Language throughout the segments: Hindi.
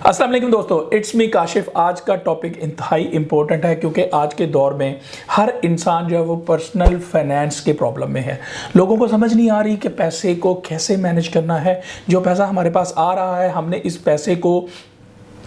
अस्सलाम वालेकुम दोस्तों, इट्स मी काशिफ। आज का टॉपिक इंतहाई इंपॉर्टेंट है क्योंकि आज के दौर में हर इंसान जो है वो पर्सनल फाइनेंस के प्रॉब्लम में है। लोगों को समझ नहीं आ रही कि पैसे को कैसे मैनेज करना है। जो पैसा हमारे पास आ रहा है, हमने इस पैसे को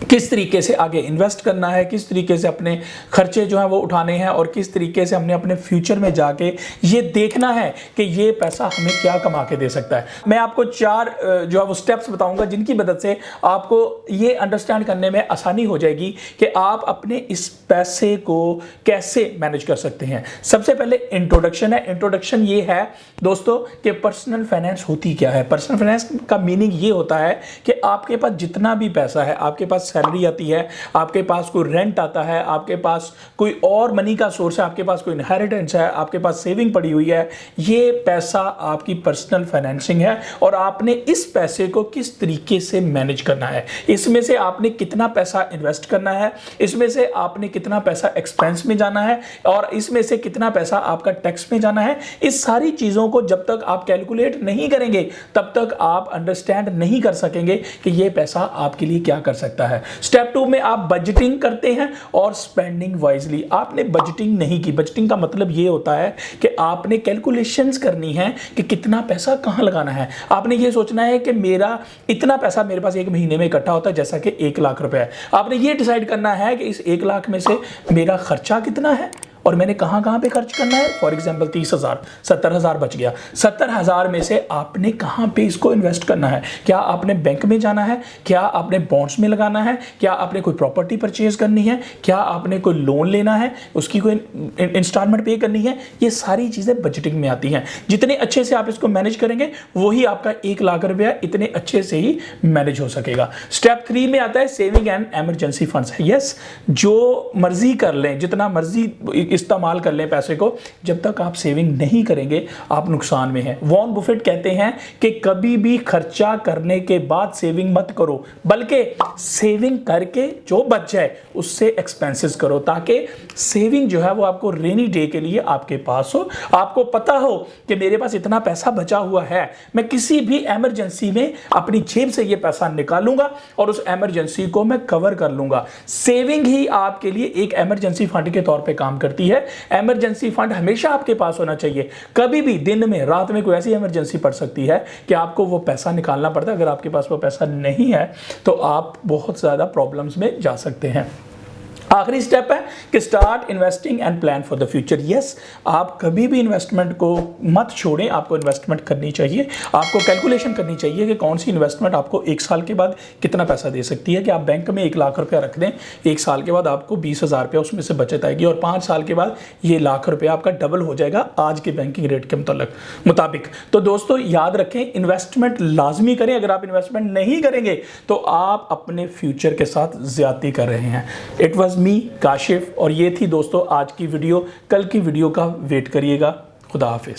किस तरीके से आगे इन्वेस्ट करना है, किस तरीके से अपने खर्चे जो हैं वो उठाने हैं और किस तरीके से हमने अपने फ्यूचर में जाके ये देखना है कि ये पैसा हमें क्या कमा के दे सकता है। मैं आपको 4 जो है वो स्टेप्स बताऊंगा जिनकी मदद से आपको ये अंडरस्टैंड करने में आसानी हो जाएगी कि आप अपने इस पैसे को कैसे मैनेज कर सकते हैं। सबसे पहले इंट्रोडक्शन है। इंट्रोडक्शन ये है दोस्तों कि पर्सनल फाइनेंस होती क्या है। पर्सनल फाइनेंस का मीनिंग ये होता है कि आपके पास जितना भी पैसा है, आपके पास सैलरी आती है, आपके पास कोई रेंट आता है, आपके पास कोई और मनी का सोर्स है, आपके पास कोई इनहेरिटेंस है, आपके पास सेविंग पड़ी हुई है, ये पैसा आपकी पर्सनल फाइनेंसिंग है और आपने इस पैसे को किस तरीके से मैनेज करना है। इसमें से आपने कितना पैसा इन्वेस्ट करना है, इसमें से आपने कितना पैसा एक्सपेंस में जाना है और इसमें से कितना पैसा आपका टैक्स में जाना है। इस सारी चीजों को जब तक आप कैलकुलेट नहीं करेंगे तब तक आप अंडरस्टैंड नहीं कर सकेंगे कि ये पैसा आपके लिए क्या कर सकता है। स्टेप 2 में आप बजटिंग करते हैं और स्पेंडिंग वाइजली। आपने बजटिंग नहीं की। बजटिंग का मतलब यह होता है कि आपने कैलकुलेशंस करनी है कि कितना पैसा कहां लगाना है। आपने ये सोचना है कि मेरा इतना पैसा मेरे पास एक महीने में इकट्ठा होता है, जैसा कि 1 लाख रुपए है। आपने ये डिसाइड करना है कि इस 1 लाख में से मेरा खर्चा कितना है और मैंने कहां पे खर्च करना है। फॉर एग्जांपल 30,000, 70,000 बच गया। 70,000 में से आपने कहां पे इसको इन्वेस्ट करना है। क्या आपने बैंक में जाना है, क्या आपने बॉन्ड्स में लगाना है, क्या आपने कोई प्रॉपर्टी परचेज करनी है, क्या आपने कोई लोन लेना है, उसकी कोई इंस्टॉलमेंट पे करनी है। ये सारी चीजें बजटिंग में आती हैं। जितने अच्छे से आप इसको मैनेज करेंगे वही आपका 1 लाख रुपया इतने अच्छे से ही मैनेज हो सकेगा। स्टेप 3 में आता है saving and emergency funds. Yes, जो मर्जी कर लें, जितना मर्जी इस्तेमाल कर लें पैसे को, जब तक आप सेविंग नहीं करेंगे आप नुकसान में हैं। वॉरेन बफेट कहते हैं कि कभी भी खर्चा करने के बाद सेविंग मत करो, बल्कि सेविंग करके जो बच जाए उससे एक्सपेंसेस करो, ताकि सेविंग जो है वो आपको रेनी डे के लिए आपके पास हो। आपको पता हो कि मेरे पास इतना पैसा बचा हुआ है, मैं किसी भी इमरजेंसी में अपनी जेब से ये पैसा निकालूंगा और उस इमरजेंसी को मैं कवर कर लूंगा। सेविंग ही आपके लिए एक इमरजेंसी फंड के तौर पे काम करती है। इमरजेंसी फंड हमेशा आपके पास होना चाहिए। कभी भी दिन में, रात में कोई ऐसी इमरजेंसी पड़ सकती है कि आपको वो पैसा निकालना पड़ता है। अगर आपके पास वो पैसा नहीं है तो आप बहुत ज्यादा प्रॉब्लम्स में जा सकते हैं। आखिरी स्टेप है कि start investing and plan for the future. Yes, आप कभी भी इन्वेस्टमेंट को मत छोड़ें, आपको इन्वेस्टमेंट करनी चाहिए। आपको कैलकुलेशन करनी चाहिए कि कौन सी इन्वेस्टमेंट आपको 1 साल के बाद कितना पैसा दे सकती है। कि आप बैंक में 1 लाख रुपया रख दें, 1 साल के बाद आपको 20,000 रुपया उसमें से बचत आएगी और 5 साल के बाद ये लाख रुपया आपका डबल हो जाएगा आज के बैंकिंग रेट के मुताबिक। तो दोस्तों याद रखें, इन्वेस्टमेंट लाजमी करें। अगर आप इन्वेस्टमेंट नहीं करेंगे तो आप अपने फ्यूचर के साथ ज्यादती कर रहे हैं। इट वॉज मी काशिफ और ये थी दोस्तों आज की वीडियो। कल की वीडियो का वेट करिएगा। खुदा हाफिज।